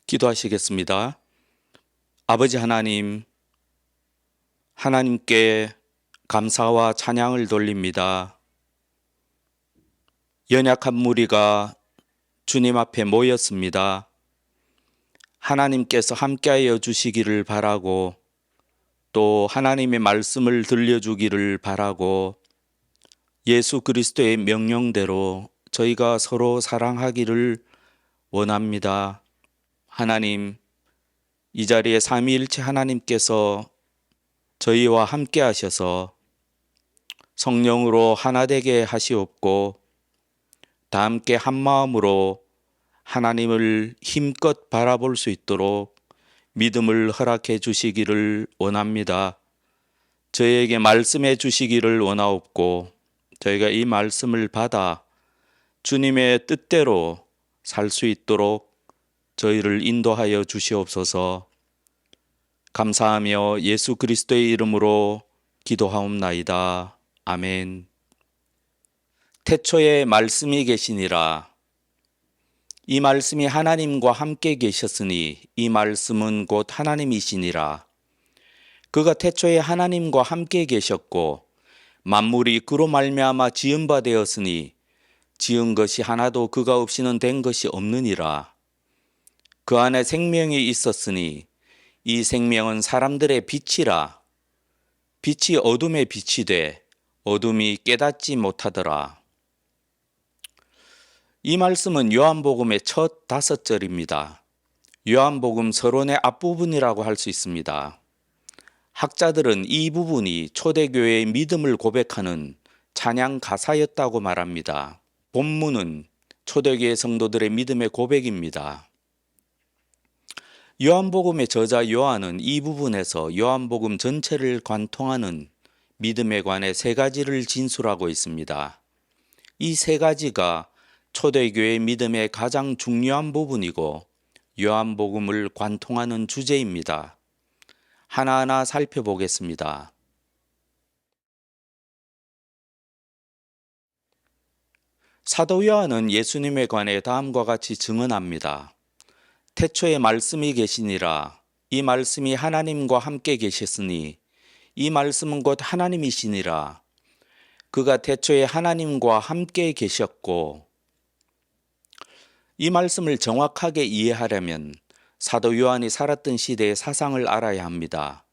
기도하시겠습니다. 아버지 하나님, 하나님께 감사와 찬양을 돌립니다. 연약한 무리가 주님 앞에 모였습니다. 하나님께서 함께하여 주시기를 바라고 또 하나님의 말씀을 들려주기를 바라고 예수 그리스도의 명령대로 저희가 서로 사랑하기를 원합니다. 하나님, 이 자리에 삼위일체 하나님께서 저희와 함께 하셔서 성령으로 하나 되게 하시옵고 다 함께 한 마음으로 하나님을 힘껏 바라볼 수 있도록 믿음을 허락해 주시기를 원합니다. 저희에게 말씀해 주시기를 원하옵고 저희가 이 말씀을 받아 주님의 뜻대로 살 수 있도록 저희를 인도하여 주시옵소서. 감사하며 예수 그리스도의 이름으로 기도하옵나이다. 아멘. 태초에 말씀이 계시니라. 이 말씀이 하나님과 함께 계셨으니 이 말씀은 곧 하나님이시니라. 그가 태초에 하나님과 함께 계셨고 만물이 그로 말미암아 지은 바 되었으니 지은 것이 하나도 그가 없이는 된 것이 없느니라. 그 안에 생명이 있었으니 이 생명은 사람들의 빛이라. 빛이 어둠에 빛이 돼 어둠이 깨닫지 못하더라. 이 말씀은 요한복음의 첫 5절입니다. 요한복음 서론의 앞부분이라고 할 수 있습니다. 학자들은 이 부분이 초대교회의 믿음을 고백하는 찬양 가사였다고 말합니다. 본문은 초대교회 성도들의 믿음의 고백입니다. 요한복음의 저자 요한은 이 부분에서 요한복음 전체를 관통하는 믿음에 관해 3가지를 진술하고 있습니다. 이 3가지가 초대교회 믿음의 가장 중요한 부분이고 요한복음을 관통하는 주제입니다. 하나하나 살펴보겠습니다. 사도 요한은 예수님에 관해 다음과 같이 증언합니다. 태초에 말씀이 계시니라. 이 말씀이 하나님과 함께 계셨으니 이 말씀은 곧 하나님이시니라. 그가 태초에 하나님과 함께 계셨고, 이 말씀을 정확하게 이해하려면 사도 요한이 살았던 시대의 사상을 알아야 합니다.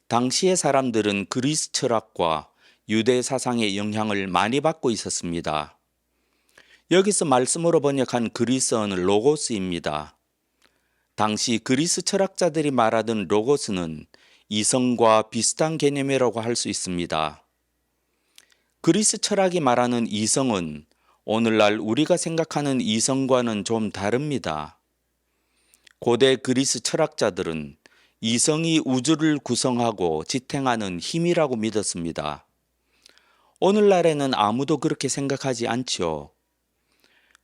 당시의 사람들은 그리스 철학과 유대 사상의 영향을 많이 받고 있었습니다. 여기서 말씀으로 번역한 그리스어는 로고스입니다. 당시 그리스 철학자들이 말하던 로고스는 이성과 비슷한 개념이라고 할 수 있습니다. 그리스 철학이 말하는 이성은 오늘날 우리가 생각하는 이성과는 좀 다릅니다. 고대 그리스 철학자들은 이성이 우주를 구성하고 지탱하는 힘이라고 믿었습니다. 오늘날에는 아무도 그렇게 생각하지 않죠.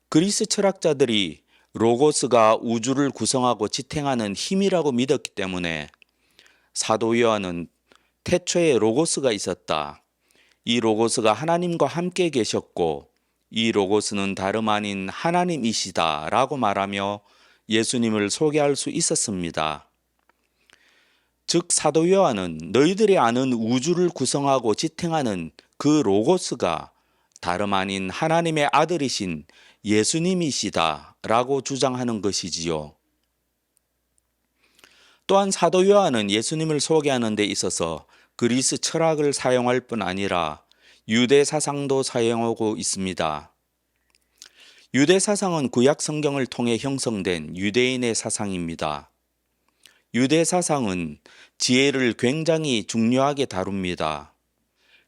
그리스 철학자들이 로고스가 우주를 구성하고 지탱하는 힘이라고 믿었기 때문에 사도 요한은 태초에 로고스가 있었다. 이 로고스가 하나님과 함께 계셨고 이 로고스는 다름 아닌 하나님이시다 라고 말하며 예수님을 소개할 수 있었습니다. 즉 사도 요한은 너희들이 아는 우주를 구성하고 지탱하는 그 로고스가 다름 아닌 하나님의 아들이신 예수님이시다 라고 주장하는 것이지요. 또한 사도 요한은 예수님을 소개하는 데 있어서 그리스 철학을 사용할 뿐 아니라 유대 사상도 사용하고 있습니다. 유대 사상은 구약 성경을 통해 형성된 유대인의 사상입니다. 유대 사상은 지혜를 굉장히 중요하게 다룹니다.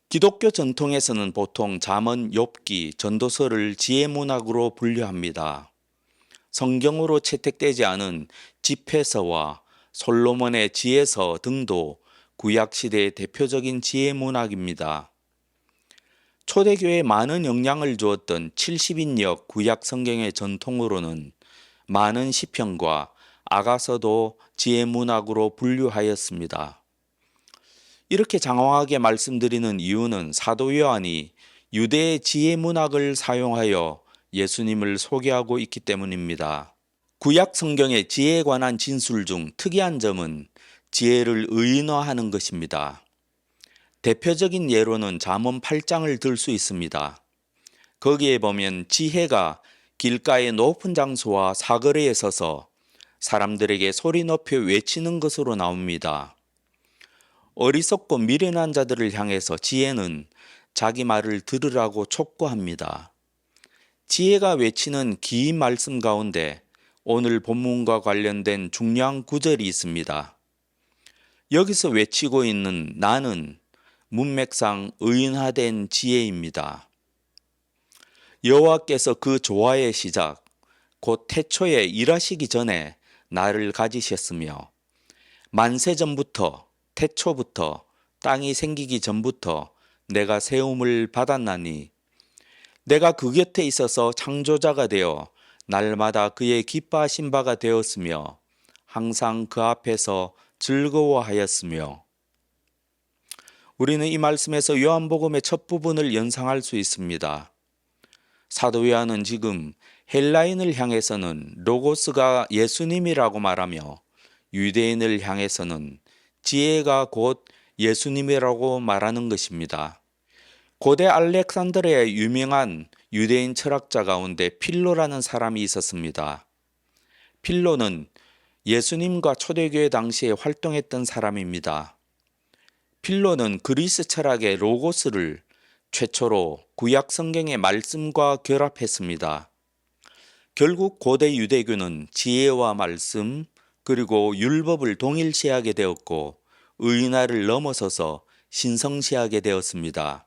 기독교 전통에서는 보통 잠언, 욥기, 전도서를 지혜 문학으로 분류합니다. 성경으로 채택되지 않은 집회서와 솔로몬의 지혜서 등도 구약 시대의 대표적인 지혜 문학입니다. 초대교회에 많은 영향을 주었던 70인역 구약 성경의 전통으로는 많은 시편과 아가서도 지혜 문학으로 분류하였습니다. 이렇게 장황하게 말씀드리는 이유는 사도 요한이 유대의 지혜 문학을 사용하여 예수님을 소개하고 있기 때문입니다. 구약 성경의 지혜에 관한 진술 중 특이한 점은 지혜를 의인화하는 것입니다. 대표적인 예로는 잠언 8장을 들 수 있습니다. 거기에 보면 지혜가 길가의 높은 장소와 사거리에 서서 사람들에게 소리 높여 외치는 것으로 나옵니다. 어리석고 미련한 자들을 향해서 지혜는 자기 말을 들으라고 촉구합니다. 지혜가 외치는 긴 말씀 가운데 오늘 본문과 관련된 중요한 구절이 있습니다. 여기서 외치고 있는 나는 문맥상 의인화된 지혜입니다. 여호와께서 그 조화의 시작, 곧 태초에 일하시기 전에 나를 가지셨으며 만세 전부터 태초부터 땅이 생기기 전부터 내가 세움을 받았나니 내가 그 곁에 있어서 창조자가 되어 날마다 그의 기뻐하신 바가 되었으며 항상 그 앞에서 즐거워하였으며. 우리는 이 말씀에서 요한복음의 첫 부분을 연상할 수 있습니다. 사도 요한은 지금 헬라인을 향해서는 로고스가 예수님이라고 말하며 유대인을 향해서는 지혜가 곧 예수님이라고 말하는 것입니다. 고대 알렉산드리아의 유명한 유대인 철학자 가운데 필로라는 사람이 있었습니다. 필로는 예수님과 초대교회 당시에 활동했던 사람입니다. 필로는 그리스 철학의 로고스를 최초로 구약 성경의 말씀과 결합했습니다. 결국 고대 유대교는 지혜와 말씀 그리고 율법을 동일시하게 되었고 의인화를 넘어서서 신성시하게 되었습니다.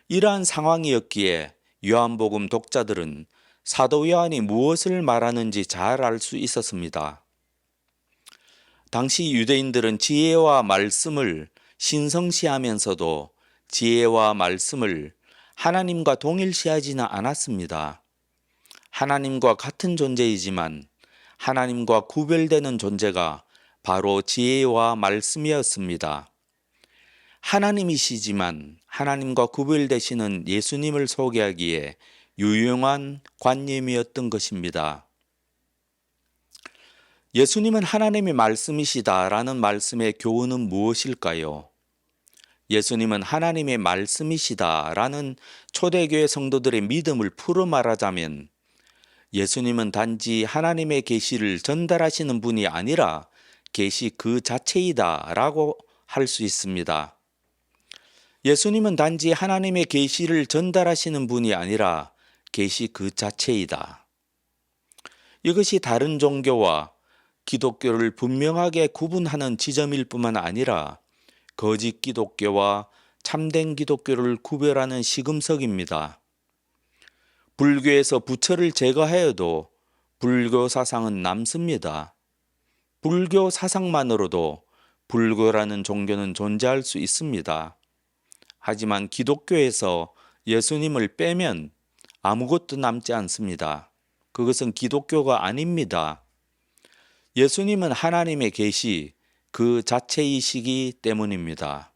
이러한 상황이었기에 요한복음 독자들은 사도 요한이 무엇을 말하는지 잘 알 수 있었습니다. 당시 유대인들은 지혜와 말씀을 신성시하면서도 지혜와 말씀을 하나님과 동일시하지는 않았습니다. 하나님과 같은 존재이지만 하나님과 구별되는 존재가 바로 지혜와 말씀이었습니다. 하나님이시지만 하나님과 구별되시는 예수님을 소개하기에 유용한 관념이었던 것입니다. 예수님은 하나님의 말씀이시다라는 말씀의 교훈은 무엇일까요? 예수님은 하나님의 말씀이시다라는 초대교회 성도들의 믿음을 풀어 말하자면 예수님은 단지 하나님의 계시를 전달하시는 분이 아니라 계시 그 자체이다라고 할 수 있습니다. 예수님은 단지 하나님의 계시를 전달하시는 분이 아니라 계시 그 자체이다. 이것이 다른 종교와 기독교를 분명하게 구분하는 지점일 뿐만 아니라 거짓 기독교와 참된 기독교를 구별하는 시금석입니다. 불교에서 부처를 제거하여도 불교 사상은 남습니다. 불교 사상만으로도 불교라는 종교는 존재할 수 있습니다. 하지만 기독교에서 예수님을 빼면 아무것도 남지 않습니다. 그것은 기독교가 아닙니다. 예수님은 하나님의 계시 그 자체이시기 때문입니다.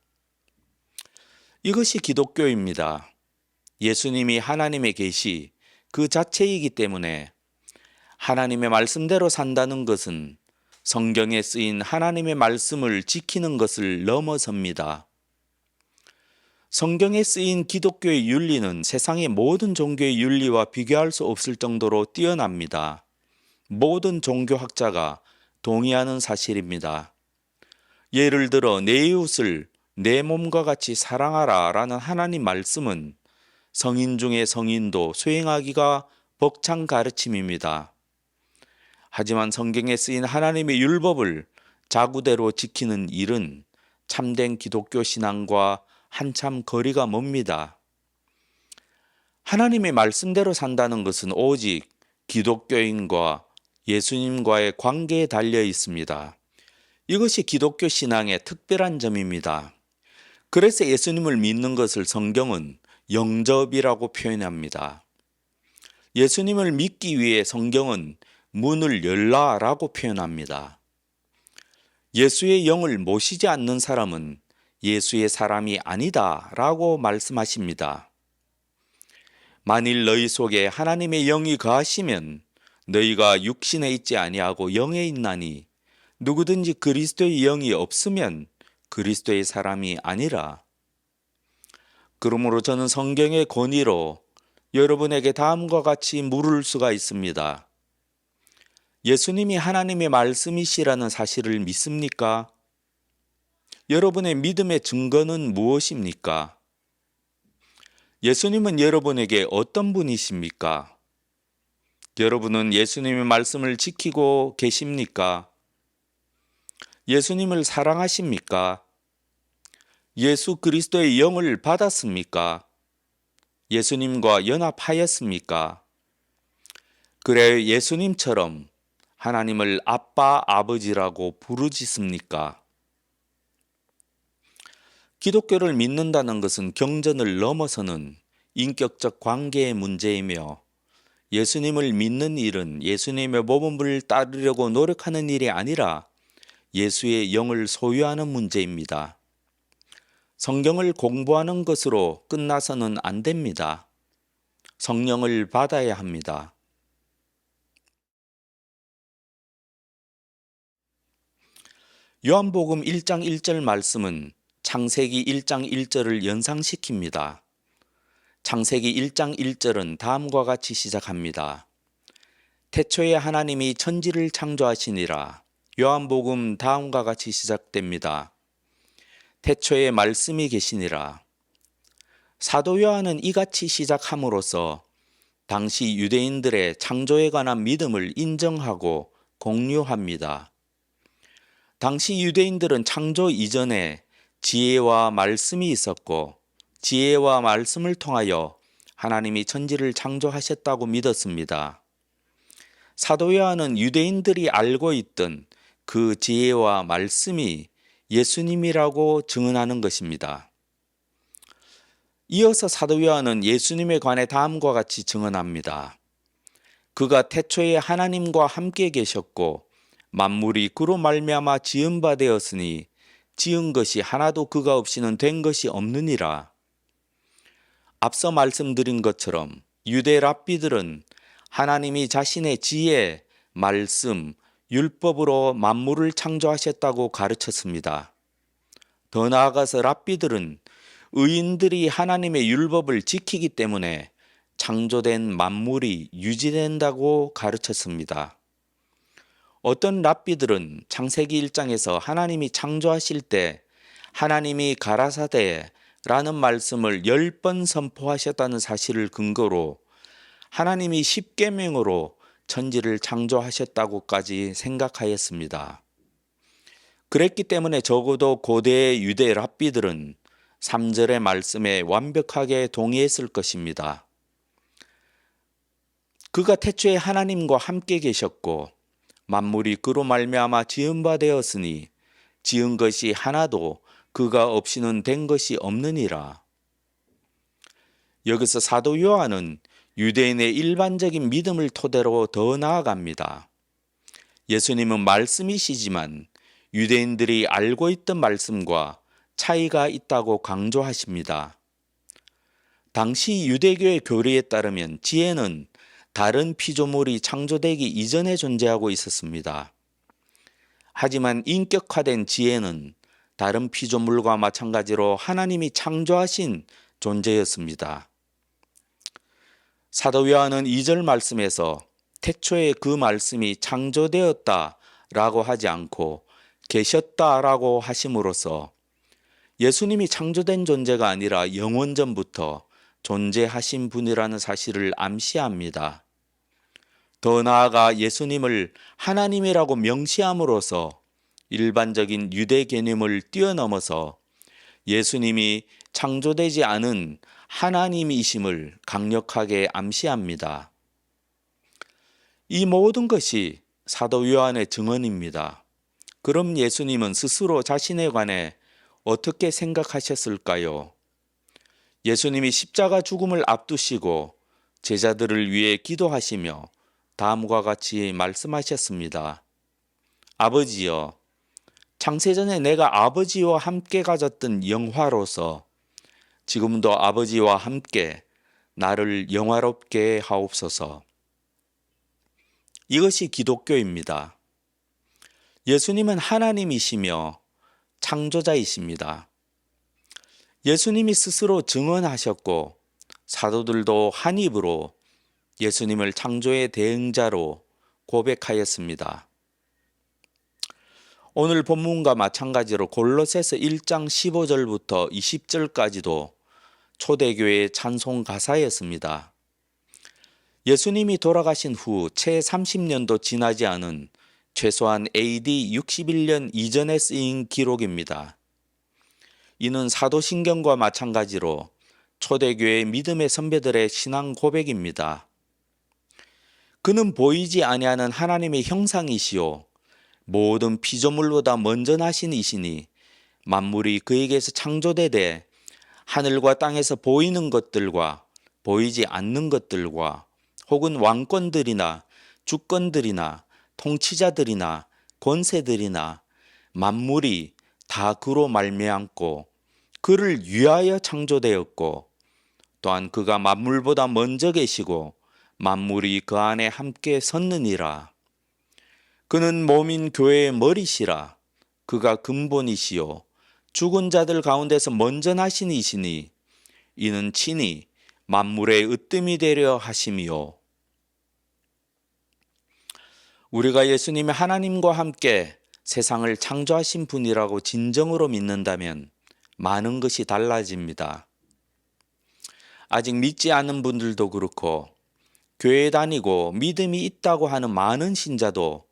이것이 기독교입니다. 예수님이 하나님의 계시 그 자체이기 때문에 하나님의 말씀대로 산다는 것은 성경에 쓰인 하나님의 말씀을 지키는 것을 넘어섭니다. 성경에 쓰인 기독교의 윤리는 세상의 모든 종교의 윤리와 비교할 수 없을 정도로 뛰어납니다. 모든 종교학자가 동의하는 사실입니다. 예를 들어 내 이웃을 내 몸과 같이 사랑하라 라는 하나님 말씀은 성인 중에 성인도 수행하기가 벅찬 가르침입니다. 하지만 성경에 쓰인 하나님의 율법을 자구대로 지키는 일은 참된 기독교 신앙과 한참 거리가 멉니다. 하나님의 말씀대로 산다는 것은 오직 기독교인과 예수님과의 관계에 달려 있습니다. 이것이 기독교 신앙의 특별한 점입니다. 그래서 예수님을 믿는 것을 성경은 영접이라고 표현합니다. 예수님을 믿기 위해 성경은 문을 열라라고 표현합니다. 예수의 영을 모시지 않는 사람은 예수의 사람이 아니다라고 말씀하십니다. 만일 너희 속에 하나님의 영이 거하시면 너희가 육신에 있지 아니하고 영에 있나니 누구든지 그리스도의 영이 없으면 그리스도의 사람이 아니라. 그러므로 저는 성경의 권위로 여러분에게 다음과 같이 물을 수가 있습니다. 예수님이 하나님의 말씀이시라는 사실을 믿습니까? 여러분의 믿음의 증거는 무엇입니까? 예수님은 여러분에게 어떤 분이십니까? 여러분은 예수님의 말씀을 지키고 계십니까? 예수님을 사랑하십니까? 예수 그리스도의 영을 받았습니까? 예수님과 연합하였습니까? 그래 예수님처럼 하나님을 아빠, 아버지라고 부르짖습니까? 기독교를 믿는다는 것은 경전을 넘어서는 인격적 관계의 문제이며 예수님을 믿는 일은 예수님의 모범을 따르려고 노력하는 일이 아니라 예수의 영을 소유하는 문제입니다. 성경을 공부하는 것으로 끝나서는 안 됩니다. 성령을 받아야 합니다. 요한복음 1장 1절 말씀은 창세기 1장 1절을 연상시킵니다. 창세기 1장 1절은 다음과 같이 시작합니다. 태초에 하나님이 천지를 창조하시니라. 요한복음 다음과 같이 시작됩니다. 태초에 말씀이 계시니라. 사도 요한은 이같이 시작함으로써 당시 유대인들의 창조에 관한 믿음을 인정하고 공유합니다. 당시 유대인들은 창조 이전에 지혜와 말씀이 있었고 지혜와 말씀을 통하여 하나님이 천지를 창조하셨다고 믿었습니다. 사도 요한은 유대인들이 알고 있던 그 지혜와 말씀이 예수님이라고 증언하는 것입니다. 이어서 사도 요한은 예수님에 관해 다음과 같이 증언합니다. 그가 태초에 하나님과 함께 계셨고 만물이 그로 말미암아 지은 바 되었으니 지은 것이 하나도 그가 없이는 된 것이 없느니라. 앞서 말씀드린 것처럼 유대 랍비들은 하나님이 자신의 지혜, 말씀, 율법으로 만물을 창조하셨다고 가르쳤습니다. 더 나아가서 랍비들은 의인들이 하나님의 율법을 지키기 때문에 창조된 만물이 유지된다고 가르쳤습니다. 어떤 랍비들은 창세기 1장에서 하나님이 창조하실 때 하나님이 가라사대라는 말씀을 10번 선포하셨다는 사실을 근거로 하나님이 십계명으로 천지를 창조하셨다고까지 생각하였습니다. 그랬기 때문에 적어도 고대의 유대 랍비들은 3절의 말씀에 완벽하게 동의했을 것입니다. 그가 태초에 하나님과 함께 계셨고 만물이 그로 말미암아 지은 바 되었으니 지은 것이 하나도 그가 없이는 된 것이 없느니라. 여기서 사도 요한은 유대인의 일반적인 믿음을 토대로 더 나아갑니다. 예수님은 말씀이시지만 유대인들이 알고 있던 말씀과 차이가 있다고 강조하십니다. 당시 유대교의 교리에 따르면 지혜는 다른 피조물이 창조되기 이전에 존재하고 있었습니다. 하지만 인격화된 지혜는 다른 피조물과 마찬가지로 하나님이 창조하신 존재였습니다. 사도 요한은 2절 말씀에서 태초에 그 말씀이 창조되었다라고 하지 않고 계셨다라고 하심으로써 예수님이 창조된 존재가 아니라 영원전부터 존재하신 분이라는 사실을 암시합니다. 더 나아가 예수님을 하나님이라고 명시함으로써 일반적인 유대 개념을 뛰어넘어서 예수님이 창조되지 않은 하나님이심을 강력하게 암시합니다. 이 모든 것이 사도 요한의 증언입니다. 그럼 예수님은 스스로 자신에 관해 어떻게 생각하셨을까요? 예수님이 십자가 죽음을 앞두시고 제자들을 위해 기도하시며 다음과 같이 말씀하셨습니다. 아버지여, 창세전에 내가 아버지와 함께 가졌던 영화로서 지금도 아버지와 함께 나를 영화롭게 하옵소서. 이것이 기독교입니다. 예수님은 하나님이시며 창조자이십니다. 예수님이 스스로 증언하셨고 사도들도 한 입으로 예수님을 창조의 대응자로 고백하였습니다. 오늘 본문과 마찬가지로 골로새서 1장 15절부터 20절까지도 초대교회의 찬송 가사였습니다. 예수님이 돌아가신 후 채 30년도 지나지 않은 최소한 AD 61년 이전에 쓰인 기록입니다. 이는 사도신경과 마찬가지로 초대교회 믿음의 선배들의 신앙 고백입니다. 그는 보이지 아니하는 하나님의 형상이시요 모든 피조물보다 먼저 나신 이시니 만물이 그에게서 창조되되 하늘과 땅에서 보이는 것들과 보이지 않는 것들과 혹은 왕권들이나 주권들이나 통치자들이나 권세들이나 만물이 다 그로 말미암고 그를 위하여 창조되었고 또한 그가 만물보다 먼저 계시고 만물이 그 안에 함께 섰느니라. 그는 몸인 교회의 머리시라. 그가 근본이시요 죽은 자들 가운데서 먼저 나신 이시니 이는 친히 만물의 으뜸이 되려 하심이요. 우리가 예수님이 하나님과 함께 세상을 창조하신 분이라고 진정으로 믿는다면 많은 것이 달라집니다. 아직 믿지 않는 분들도 그렇고 교회에 다니고 믿음이 있다고 하는 많은 신자도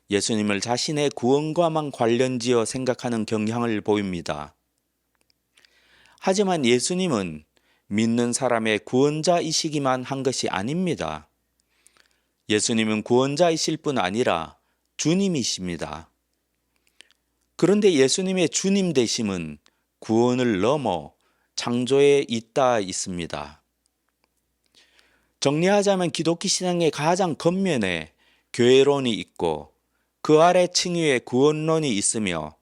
예수님을 자신의 구원과만 관련지어 생각하는 경향을 보입니다. 하지만 예수님은 믿는 사람의 구원자이시기만 한 것이 아닙니다. 예수님은 구원자이실 뿐 아니라 주님이십니다. 그런데 예수님의 주님 되심은 구원을 넘어 창조에 있다 있습니다. 정리하자면 기독교 신앙의 가장 겉면에 교회론이 있고 그 아래 층위에 구원론이 있으며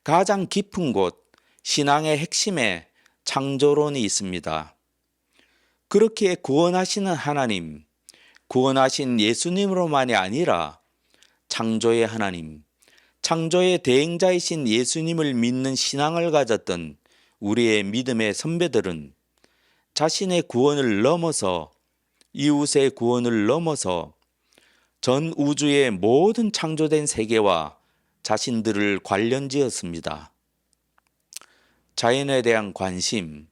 가장 깊은 곳 신앙의 핵심에 창조론이 있습니다. 그렇게 구원하시는 하나님, 구원하신 예수님으로만이 아니라 창조의 하나님, 창조의 대행자이신 예수님을 믿는 신앙을 가졌던 우리의 믿음의 선배들은 자신의 구원을 넘어서 이웃의 구원을 넘어서 전 우주의 모든 창조된 세계와 자신들을 관련지었습니다. 자연에 대한 관심,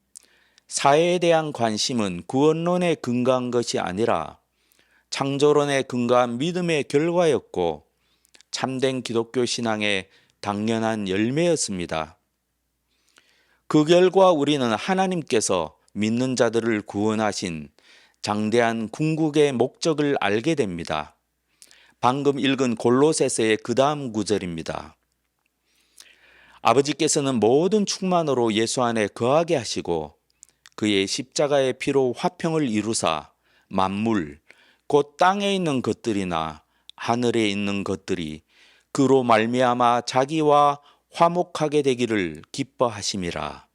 사회에 대한 관심은 구원론에 근거한 것이 아니라 창조론에 근거한 믿음의 결과였고 참된 기독교 신앙의 당연한 열매였습니다. 그 결과 우리는 하나님께서 믿는 자들을 구원하신 장대한 궁극의 목적을 알게 됩니다. 방금 읽은 골로새서의 그 다음 구절입니다. 아버지께서는 모든 충만으로 예수 안에 거하게 하시고 그의 십자가의 피로 화평을 이루사 만물 곧 땅에 있는 것들이나 하늘에 있는 것들이 그로 말미암아 자기와 화목하게 되기를 기뻐하심이라.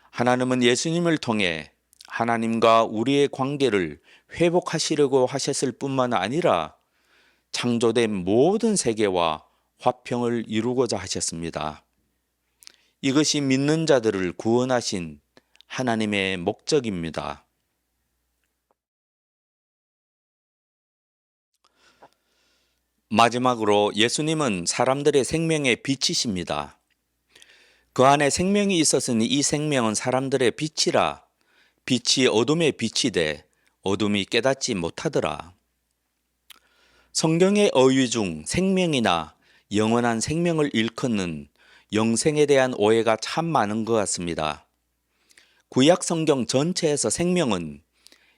하나님은 예수님을 통해 하나님과 우리의 관계를 회복하시려고 하셨을 뿐만 아니라 창조된 모든 세계와 화평을 이루고자 하셨습니다. 이것이 믿는 자들을 구원하신 하나님의 목적입니다. 마지막으로 예수님은 사람들의 생명의 빛이십니다. 그 안에 생명이 있었으니 이 생명은 사람들의 빛이라. 빛이 어둠의 빛이 돼 어둠이 깨닫지 못하더라. 성경의 어휘 중 생명이나 영원한 생명을 일컫는 영생에 대한 오해가 참 많은 것 같습니다. 구약 성경 전체에서 생명은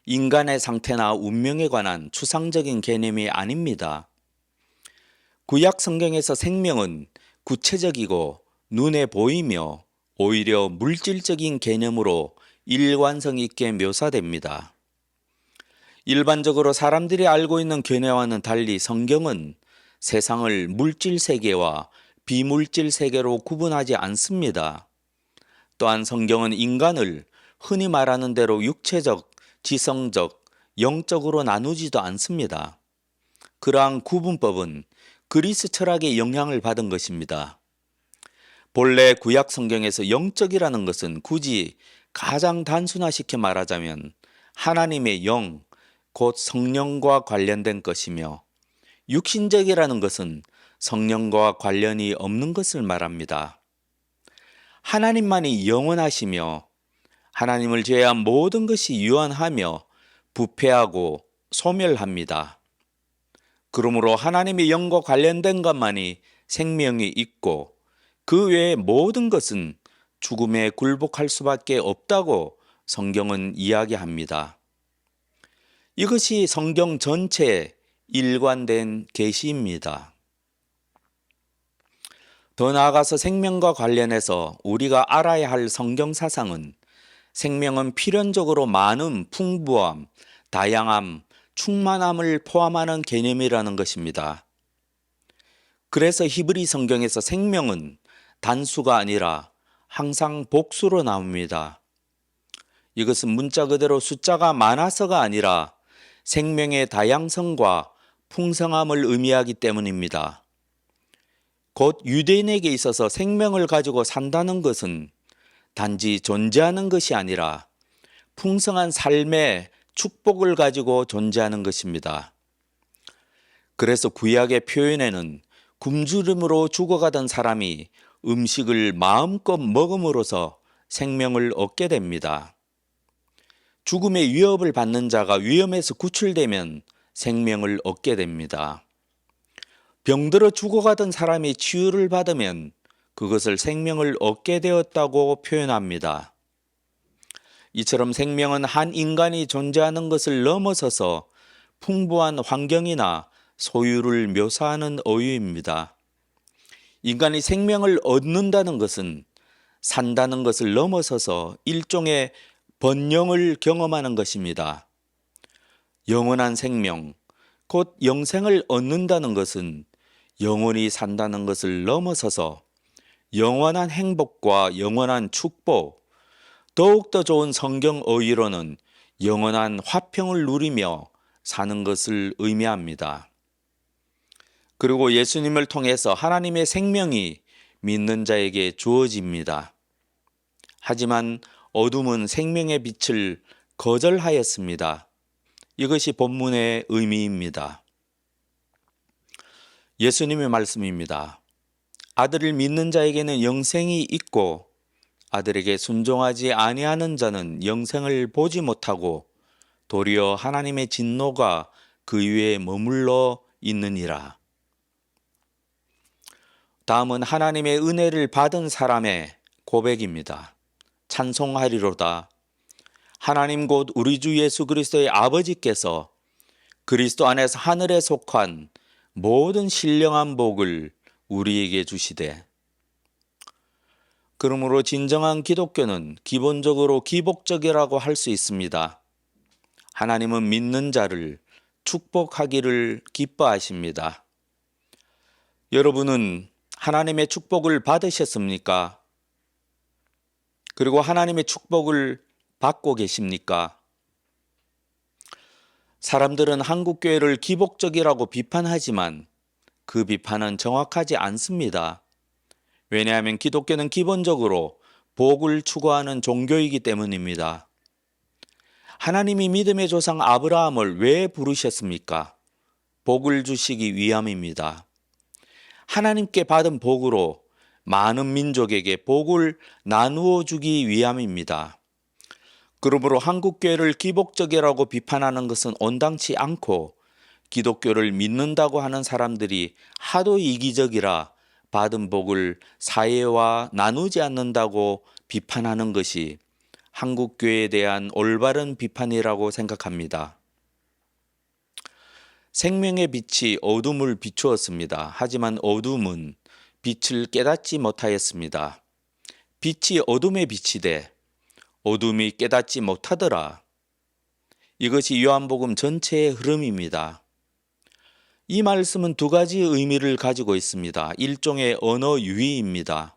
인간의 상태나 운명에 관한 추상적인 개념이 아닙니다. 구약 성경에서 생명은 구체적이고 눈에 보이며 오히려 물질적인 개념으로 일관성 있게 묘사됩니다. 일반적으로 사람들이 알고 있는 견해와는 달리 성경은 세상을 물질 세계와 비물질 세계로 구분하지 않습니다. 또한 성경은 인간을 흔히 말하는 대로 육체적, 지성적, 영적으로 나누지도 않습니다. 그러한 구분법은 그리스 철학의 영향을 받은 것입니다. 본래 구약 성경에서 영적이라는 것은 굳이 가장 단순화시켜 말하자면 하나님의 영, 곧 성령과 관련된 것이며, 육신적이라는 것은 성령과 관련이 없는 것을 말합니다. 하나님만이 영원하시며 하나님을 제외한 모든 것이 유한하며 부패하고 소멸합니다. 그러므로 하나님의 영과 관련된 것만이 생명이 있고 그 외의 모든 것은 죽음에 굴복할 수밖에 없다고 성경은 이야기합니다. 이것이 성경 전체의 일관된 계시입니다. 더 나아가서 생명과 관련해서 우리가 알아야 할 성경 사상은 생명은 필연적으로 많음, 풍부함, 다양함, 충만함을 포함하는 개념이라는 것입니다. 그래서 히브리 성경에서 생명은 단수가 아니라 항상 복수로 나옵니다. 이것은 문자 그대로 숫자가 많아서가 아니라 생명의 다양성과 풍성함을 의미하기 때문입니다. 곧 유대인에게 있어서 생명을 가지고 산다는 것은 단지 존재하는 것이 아니라 풍성한 삶의 축복을 가지고 존재하는 것입니다. 그래서 구약의 표현에는 굶주림으로 죽어가던 사람이 음식을 마음껏 먹음으로써 생명을 얻게 됩니다. 죽음의 위협을 받는 자가 위험에서 구출되면 생명을 얻게 됩니다. 병들어 죽어가던 사람이 치유를 받으면 그것을 생명을 얻게 되었다고 표현합니다. 이처럼 생명은 한 인간이 존재하는 것을 넘어서서 풍부한 환경이나 소유를 묘사하는 어휘입니다. 인간이 생명을 얻는다는 것은 산다는 것을 넘어서서 일종의 번영을 경험하는 것입니다. 영원한 생명, 곧 영생을 얻는다는 것은 영원히 산다는 것을 넘어서서 영원한 행복과 영원한 축복, 더욱더 좋은 성경 어휘로는 영원한 화평을 누리며 사는 것을 의미합니다. 그리고 예수님을 통해서 하나님의 생명이 믿는 자에게 주어집니다. 하지만 어둠은 생명의 빛을 거절하였습니다. 이것이 본문의 의미입니다. 예수님의 말씀입니다. 아들을 믿는 자에게는 영생이 있고 아들에게 순종하지 아니하는 자는 영생을 보지 못하고 도리어 하나님의 진노가 그 위에 머물러 있느니라. 다음은 하나님의 은혜를 받은 사람의 고백입니다. 찬송하리로다. 하나님 곧 우리 주 예수 그리스도의 아버지께서 그리스도 안에서 하늘에 속한 모든 신령한 복을 우리에게 주시되. 그러므로 진정한 기독교는 기본적으로 기복적이라고 할 수 있습니다. 하나님은 믿는 자를 축복하기를 기뻐하십니다. 여러분은 하나님의 축복을 받으셨습니까? 그리고 하나님의 축복을 받고 계십니까? 사람들은 한국교회를 기복적이라고 비판하지만 그 비판은 정확하지 않습니다. 왜냐하면 기독교는 기본적으로 복을 추구하는 종교이기 때문입니다. 하나님이 믿음의 조상 아브라함을 왜 부르셨습니까? 복을 주시기 위함입니다. 하나님께 받은 복으로 많은 민족에게 복을 나누어 주기 위함입니다. 그러므로 한국교회를 기복적이라고 비판하는 것은 온당치 않고 기독교를 믿는다고 하는 사람들이 하도 이기적이라 받은 복을 사회와 나누지 않는다고 비판하는 것이 한국교회에 대한 올바른 비판이라고 생각합니다. 생명의 빛이 어둠을 비추었습니다. 하지만 어둠은 빛을 깨닫지 못하였습니다. 빛이 어둠에 비치되 어둠이 깨닫지 못하더라. 이것이 요한복음 전체의 흐름입니다. 이 말씀은 두 가지 의미를 가지고 있습니다. 일종의 언어 유희입니다.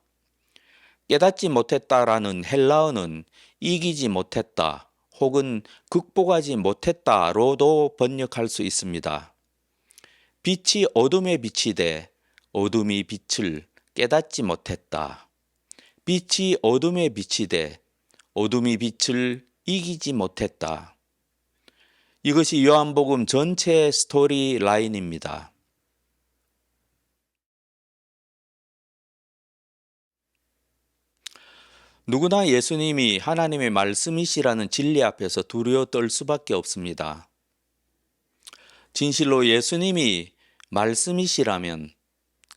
깨닫지 못했다라는 헬라어는 이기지 못했다 혹은 극복하지 못했다로도 번역할 수 있습니다. 빛이 어둠에 비치되 어둠이 빛을 깨닫지 못했다. 빛이 어둠에 비치되 어둠이 빛을 이기지 못했다. 이것이 요한복음 전체의 스토리 라인입니다. 누구나 예수님이 하나님의 말씀이시라는 진리 앞에서 두려워 떨 수밖에 없습니다. 진실로 예수님이 말씀이시라면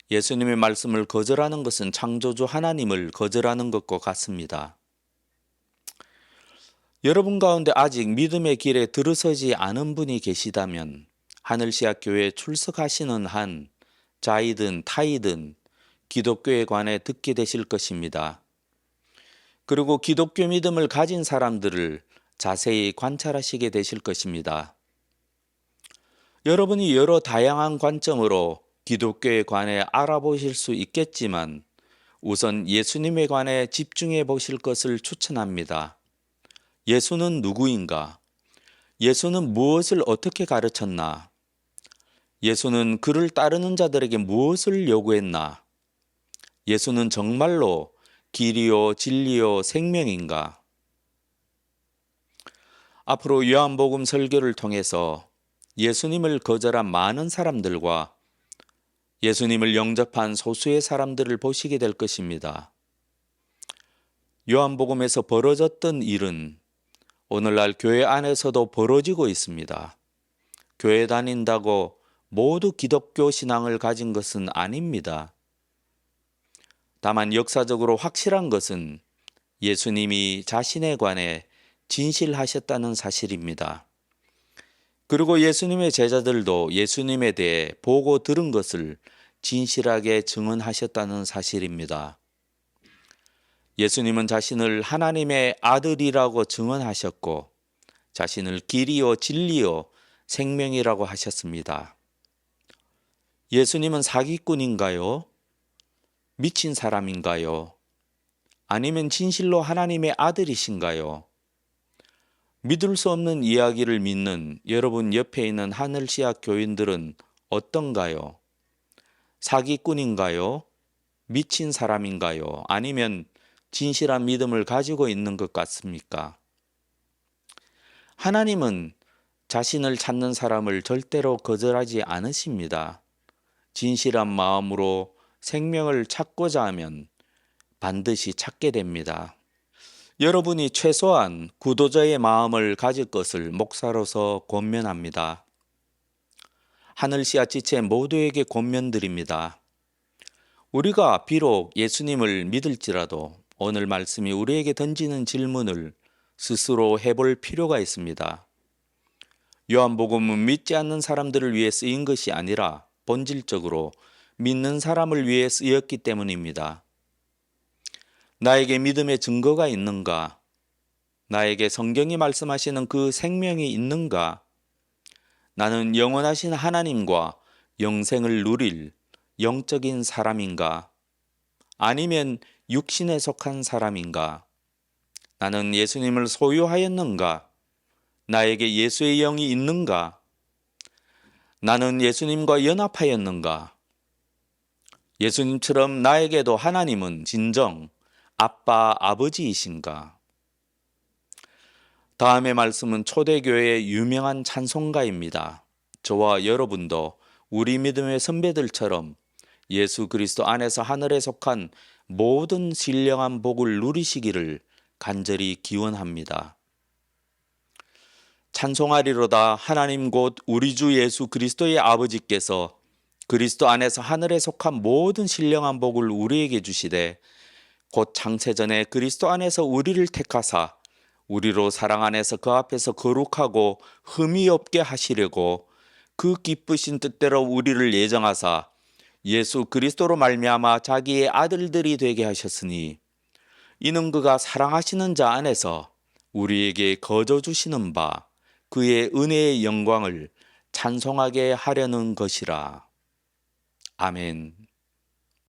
예수님의 말씀을 거절하는 것은 창조주 하나님을 거절하는 것과 같습니다. 여러분 가운데 아직 믿음의 길에 들어서지 않은 분이 계시다면 하늘시학 교회에 출석하시는 한 자이든 타이든 기독교에 관해 듣게 되실 것입니다. 그리고 기독교 믿음을 가진 사람들을 자세히 관찰하시게 되실 것입니다. 여러분이 여러 다양한 관점으로 기독교에 관해 알아보실 수 있겠지만 우선 예수님에 관해 집중해 보실 것을 추천합니다. 예수는 누구인가? 예수는 무엇을 어떻게 가르쳤나? 예수는 그를 따르는 자들에게 무엇을 요구했나? 예수는 정말로 길이요 진리요 생명인가? 앞으로 요한복음 설교를 통해서 예수님을 거절한 많은 사람들과 예수님을 영접한 소수의 사람들을 보시게 될 것입니다. 요한복음에서 벌어졌던 일은 오늘날 교회 안에서도 벌어지고 있습니다. 교회 다닌다고 모두 기독교 신앙을 가진 것은 아닙니다. 다만 역사적으로 확실한 것은 예수님이 자신에 관해 진실하셨다는 사실입니다. 그리고 예수님의 제자들도 예수님에 대해 보고 들은 것을 진실하게 증언하셨다는 사실입니다. 예수님은 자신을 하나님의 아들이라고 증언하셨고 자신을 길이요 진리요 생명이라고 하셨습니다. 예수님은 사기꾼인가요? 미친 사람인가요? 아니면 진실로 하나님의 아들이신가요? 믿을 수 없는 이야기를 믿는 여러분 옆에 있는 하늘시학 교인들은 어떤가요? 사기꾼인가요? 미친 사람인가요? 아니면 진실한 믿음을 가지고 있는 것 같습니까? 하나님은 자신을 찾는 사람을 절대로 거절하지 않으십니다. 진실한 마음으로 생명을 찾고자 하면 반드시 찾게 됩니다. 여러분이 최소한 구도자의 마음을 가질 것을 목사로서 권면합니다. 하늘시야 지체 모두에게 권면드립니다. 우리가 비록 예수님을 믿을지라도 오늘 말씀이 우리에게 던지는 질문을 스스로 해볼 필요가 있습니다. 요한복음은 믿지 않는 사람들을 위해 쓰인 것이 아니라 본질적으로 믿는 사람을 위해 쓰였기 때문입니다. 나에게 믿음의 증거가 있는가? 나에게 성경이 말씀하시는 그 생명이 있는가? 나는 영원하신 하나님과 영생을 누릴 영적인 사람인가? 아니면 육신에 속한 사람인가? 나는 예수님을 소유하였는가? 나에게 예수의 영이 있는가? 나는 예수님과 연합하였는가? 예수님처럼 나에게도 하나님은 진정 아빠, 아버지이신가? 다음의 말씀은 초대교회의 유명한 찬송가입니다. 저와 여러분도 우리 믿음의 선배들처럼 예수 그리스도 안에서 하늘에 속한 모든 신령한 복을 누리시기를 간절히 기원합니다. 찬송하리로다 하나님 곧 우리 주 예수 그리스도의 아버지께서 그리스도 안에서 하늘에 속한 모든 신령한 복을 우리에게 주시되 곧 창세전에 그리스도 안에서 우리를 택하사 우리로 사랑 안에서 그 앞에서 거룩하고 흠이 없게 하시려고 그 기쁘신 뜻대로 우리를 예정하사 예수 그리스도로 말미암아 자기의 아들들이 되게 하셨으니 이는 그가 사랑하시는 자 안에서 우리에게 거저 주시는 바 그의 은혜의 영광을 찬송하게 하려는 것이라. 아멘.